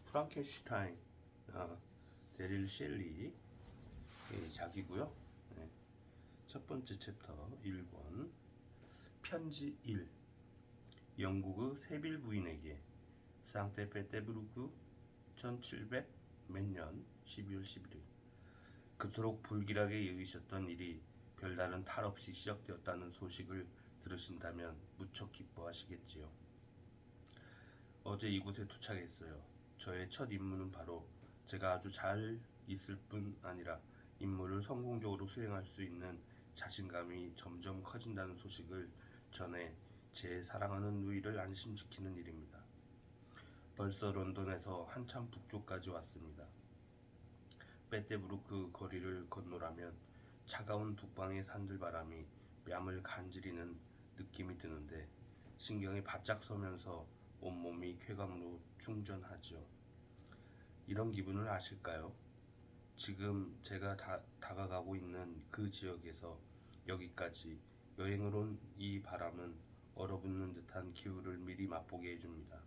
프랑켄슈타인, 데릴 셸리 작이고요. 네. 첫 번째 챕터 1권 편지 1. 영국의 세빌 부인에게 상테페테부르크 1700 몇 년 12월 11일. 그토록 불길하게 여기셨던 일이 별다른 탈 없이 시작되었다는 소식을 들으신다면 무척 기뻐하시겠지요. 어제 이곳에 도착했어요. 저의 첫 임무는 바로 제가 아주 잘 있을 뿐 아니라 임무를 성공적으로 수행할 수 있는 자신감이 점점 커진다는 소식을 전해 제 사랑하는 누이를 안심시키는 일입니다. 벌써 런던에서 한참 북쪽까지 왔습니다. 빼떼부르크 거리를 건너라면 차가운 북방의 산들바람이 뺨을 간지리는 느낌이 드는데 신경이 바짝 서면서 온몸이 쾌감으로 충전하죠. 이런 기분을 아실까요? 지금 제가 다가가고 있는 그 지역에서 여기까지 여행을 온 이 바람은 얼어붙는 듯한 기후를 미리 맛보게 해줍니다.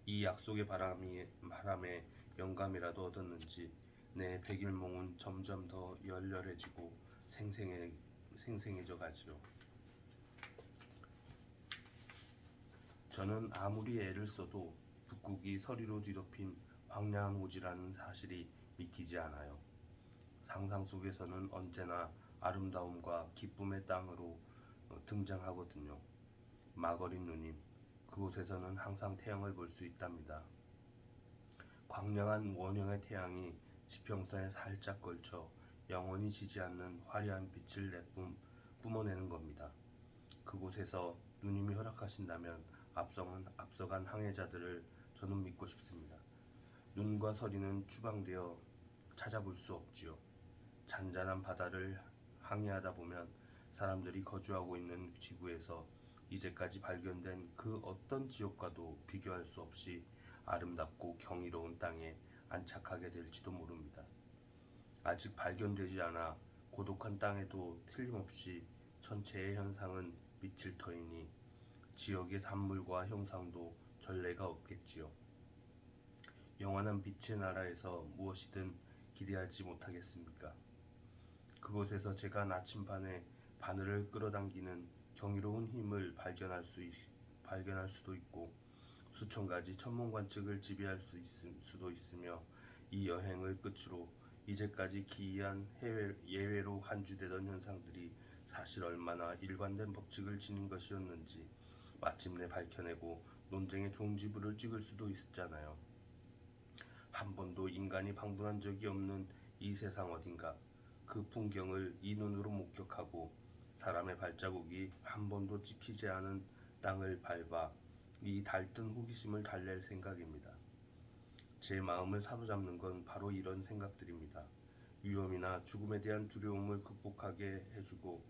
이 약속의 바람에 영감이라도 얻었는지 내 백일몽은 점점 더 열렬해지고 생생해져 가지요. 저는 아무리 애를 써도 북극이 서리로 뒤덮인 황량한 오지라는 사실이 믿기지 않아요. 상상 속에서는 언제나 아름다움과 기쁨의 땅으로 등장하거든요. 마거린 누님, 그곳에서는 항상 태양을 볼 수 있답니다. 광량한 원형의 태양이 지평선에 살짝 걸쳐 영원히 지지 않는 화려한 빛을 뿜어내는 겁니다. 그곳에서 누님이 허락하신다면 앞서간 항해자들을 저는 믿고 싶습니다. 눈과 서리는 추방되어 찾아볼 수 없지요. 잔잔한 바다를 항해하다 보면 사람들이 거주하고 있는 지구에서 이제까지 발견된 그 어떤 지역과도 비교할 수 없이 아름답고 경이로운 땅에 안착하게 될지도 모릅니다. 아직 발견되지 않아 고독한 땅에도 틀림없이 천체의 현상은 미칠 터이니 지역의 산물과 형상도 전례가 없겠지요. 영원한 빛의 나라에서 무엇이든 기대하지 못하겠습니까? 그곳에서 제가 나침반에 바늘을 끌어당기는 경이로운 힘을 발견할 수도 있고 수천 가지 천문관측을 지배할 수도 있으며 이 여행을 끝으로 이제까지 기이한 예외로 간주되던 현상들이 사실 얼마나 일관된 법칙을 지닌 것이었는지 마침내 밝혀내고 논쟁의 종지부를 찍을 수도 있잖아요. 한 번도 인간이 방문한 적이 없는 이 세상 어딘가 그 풍경을 이 눈으로 목격하고 사람의 발자국이 한 번도 찍히지 않은 땅을 밟아 이 달뜬 호기심을 달랠 생각입니다. 제 마음을 사로잡는 건 바로 이런 생각들입니다. 위험이나 죽음에 대한 두려움을 극복하게 해주고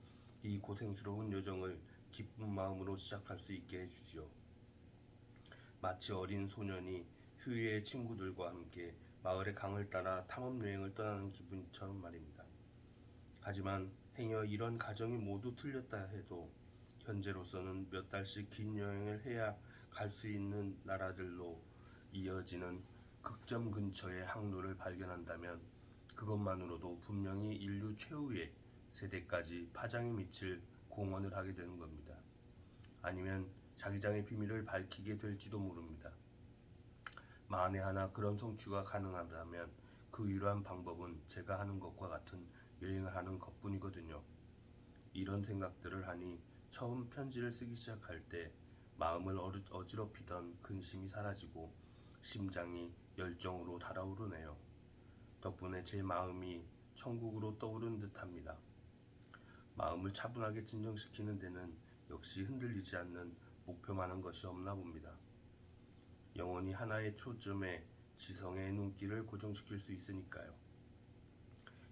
이 고생스러운 여정을 기쁜 마음으로 시작할 수 있게 해주지요. 마치 어린 소년이 휴일에 친구들과 함께 마을의 강을 따라 탐험여행을 떠나는 기분처럼 말입니다. 하지만 행여 이런 가정이 모두 틀렸다 해도 현재로서는 몇 달씩 긴 여행을 해야 갈 수 있는 나라들로 이어지는 극점 근처의 항로를 발견한다면 그것만으로도 분명히 인류 최후의 세대까지 파장이 미칠 공헌을 하게 되는 겁니다. 아니면 자기장의 비밀을 밝히게 될지도 모릅니다. 만에 하나 그런 성취가 가능하다면 그 유일한 방법은 제가 하는 것과 같은 여행을 하는 것뿐이거든요. 이런 생각들을 하니 처음 편지를 쓰기 시작할 때 마음을 어지럽히던 근심이 사라지고 심장이 열정으로 달아오르네요. 덕분에 제 마음이 천국으로 떠오른 듯합니다. 마음을 차분하게 진정시키는 데는 역시 흔들리지 않는 목표만한 것이 없나 봅니다. 영원히 하나의 초점에 지성의 눈길을 고정시킬 수 있으니까요.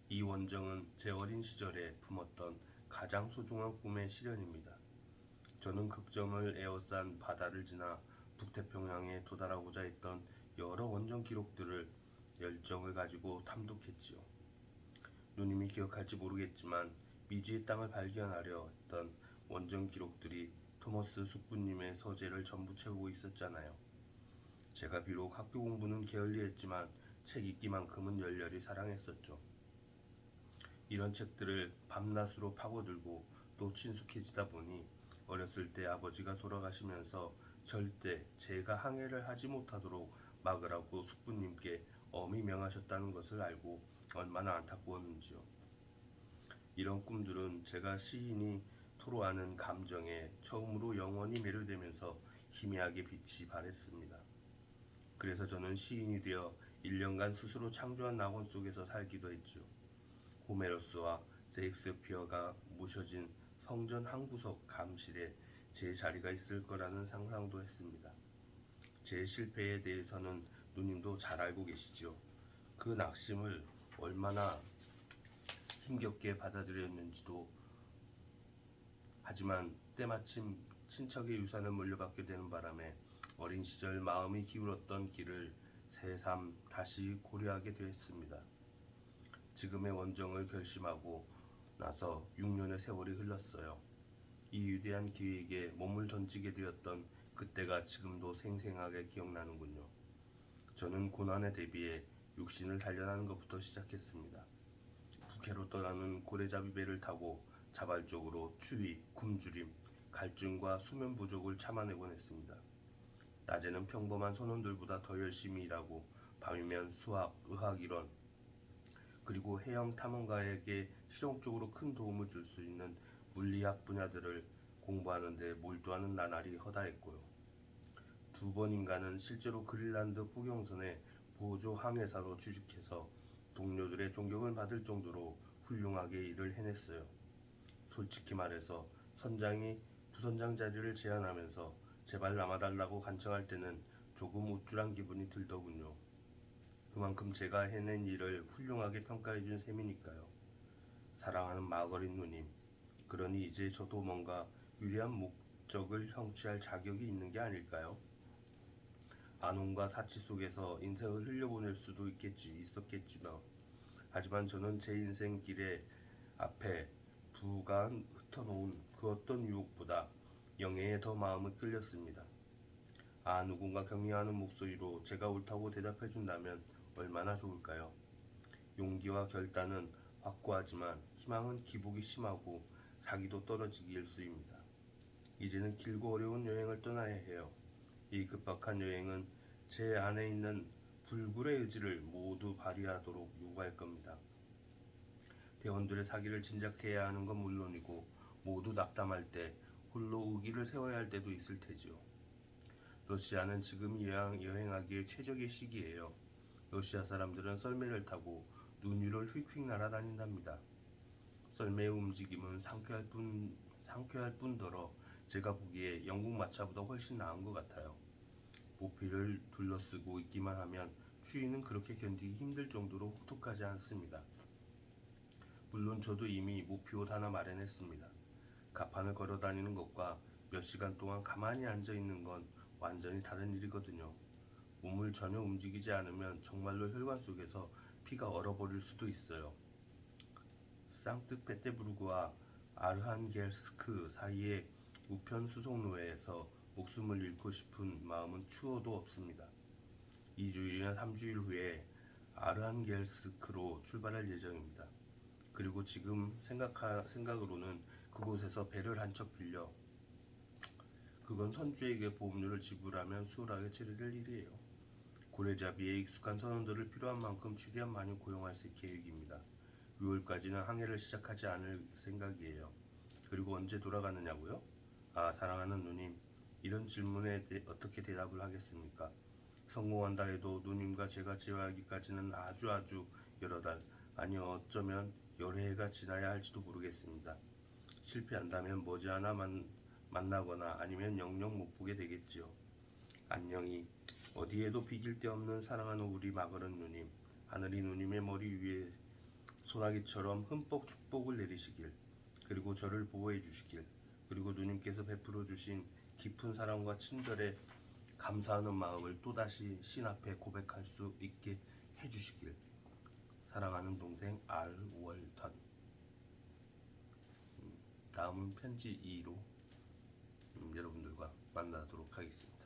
이 원정은 제 어린 시절에 품었던 가장 소중한 꿈의 실현입니다. 저는 극점을 에워싼 바다를 지나 북태평양에 도달하고자 했던 여러 원정 기록들을 열정을 가지고 탐독했지요. 누님이 기억할지 모르겠지만 미지의 땅을 발견하려 했던 원정 기록들이 토머스 숙부님의 서재를 전부 채우고 있었잖아요. 제가 비록 학교 공부는 게을리했지만 책 읽기만큼은 열렬히 사랑했었죠. 이런 책들을 밤낮으로 파고들고 또 친숙해지다 보니 어렸을 때 아버지가 돌아가시면서 절대 제가 항해를 하지 못하도록 막으라고 숙부님께 엄히 명하셨다는 것을 알고 얼마나 안타까웠는지요. 이런 꿈들은 제가 시인이 토로하는 감정에 처음으로 영원히 매료되면서 희미하게 빛이 발했습니다. 그래서 저는 시인이 되어 1년간 스스로 창조한 낙원 속에서 살기도 했죠. 호메로스와 세익스피어가 모셔진 성전 한 구석 감실에 제 자리가 있을 거라는 상상도 했습니다. 제 실패에 대해서는 누님도 잘 알고 계시지요. 그 낙심을 얼마나 힘겹게 받아들였는지도. 하지만 때마침 친척의 유산을 물려받게 되는 바람에 어린 시절 마음이 기울었던 길을 새삼 다시 고려하게 되었습니다. 지금의 원정을 결심하고 나서 6년의 세월이 흘렀어요. 이 위대한 기획에 몸을 던지게 되었던 그때가 지금도 생생하게 기억나는군요. 저는 고난에 대비해 육신을 단련하는 것부터 시작했습니다. 북해로 떠나는 고래잡이 배를 타고 자발적으로 추위, 굶주림, 갈증과 수면 부족을 참아내곤 했습니다. 낮에는 평범한 선원들보다 더 열심히 일하고 밤이면 수학, 의학 이론, 그리고 해영 탐험가에게 실용적으로 큰 도움을 줄 수 있는 물리학 분야들을 공부하는 데 몰두하는 나날이 허다했고요. 2번인가는 실제로 그린란드 포경선에 보조 항해사로 취직해서 동료들의 존경을 받을 정도로 훌륭하게 일을 해냈어요. 솔직히 말해서 선장이 부선장 자리를 제안하면서 제발 남아달라고 간청할 때는 조금 우쭐한 기분이 들더군요. 그만큼 제가 해낸 일을 훌륭하게 평가해준 셈이니까요. 사랑하는 마거린 누님, 그러니 이제 저도 뭔가 유리한 목적을 성취할 자격이 있는 게 아닐까요? 안온과 사치 속에서 인생을 흘려보낼 수도 있었겠지만, 하지만 저는 제 인생 길에 앞에 부간 흩어놓은 그 어떤 유혹보다 영예에 더 마음을 끌렸습니다. 누군가 격려하는 목소리로 제가 옳다고 대답해준다면 얼마나 좋을까요? 용기와 결단은 확고하지만 희망은 기복이 심하고 사기도 떨어지기 일쑤입니다. 이제는 길고 어려운 여행을 떠나야 해요. 이 급박한 여행은 제 안에 있는 불굴의 의지를 모두 발휘하도록 요구할 겁니다. 대원들의 사기를 진작해야 하는 건 물론이고 모두 낙담할 때 홀로 의기를 세워야 할 때도 있을 테지요. 러시아는 지금 여행하기에 최적의 시기예요. 러시아 사람들은 썰매를 타고 눈 위를 휙휙 날아다닌답니다. 썰매의 움직임은 상쾌할 뿐더러 제가 보기에 영국 마차보다 훨씬 나은 것 같아요. 모피를 둘러쓰고 있기만 하면 추위는 그렇게 견디기 힘들 정도로 혹독하지 않습니다. 물론 저도 이미 모피옷 하나 마련했습니다. 가판을 걸어다니는 것과 몇 시간 동안 가만히 앉아있는 건 완전히 다른 일이거든요. 몸을 전혀 움직이지 않으면 정말로 혈관 속에서 피가 얼어버릴 수도 있어요. 상트페테부르크와 아르한겔스크 사이의 우편 수송로에서 목숨을 잃고 싶은 마음은 추워도 없습니다. 2주일이나 3주일 후에 아르한겔스크로 출발할 예정입니다. 그리고 지금 생각으로는 그곳에서 배를 한 척 빌려 그건 선주에게 보험료를 지불하면 수월하게 치르릴 일이에요. 고래잡이에 익숙한 선원들을 필요한 만큼 최대한 많이 고용할 계획입니다. 6월까지는 항해를 시작하지 않을 생각이에요. 그리고 언제 돌아가느냐고요? 사랑하는 누님, 이런 질문에 어떻게 대답을 하겠습니까? 성공한다 해도 누님과 제가 재회하기까지는 아주 여러 달, 아니요 어쩌면 여러 해가 지나야 할지도 모르겠습니다. 실패한다면 머지않아 만나거나 아니면 영영 못 보게 되겠지요. 안녕히. 어디에도 비길 데 없는 사랑하는 우리 마거른 누님, 하늘이 누님의 머리 위에 소나기처럼 흠뻑 축복을 내리시길, 그리고 저를 보호해 주시길, 그리고 누님께서 베풀어 주신 깊은 사랑과 친절에 감사하는 마음을 또다시 신 앞에 고백할 수 있게 해주시길. 사랑하는 동생 알월턴. 다음은 편지 2로 여러분들과 만나도록 하겠습니다.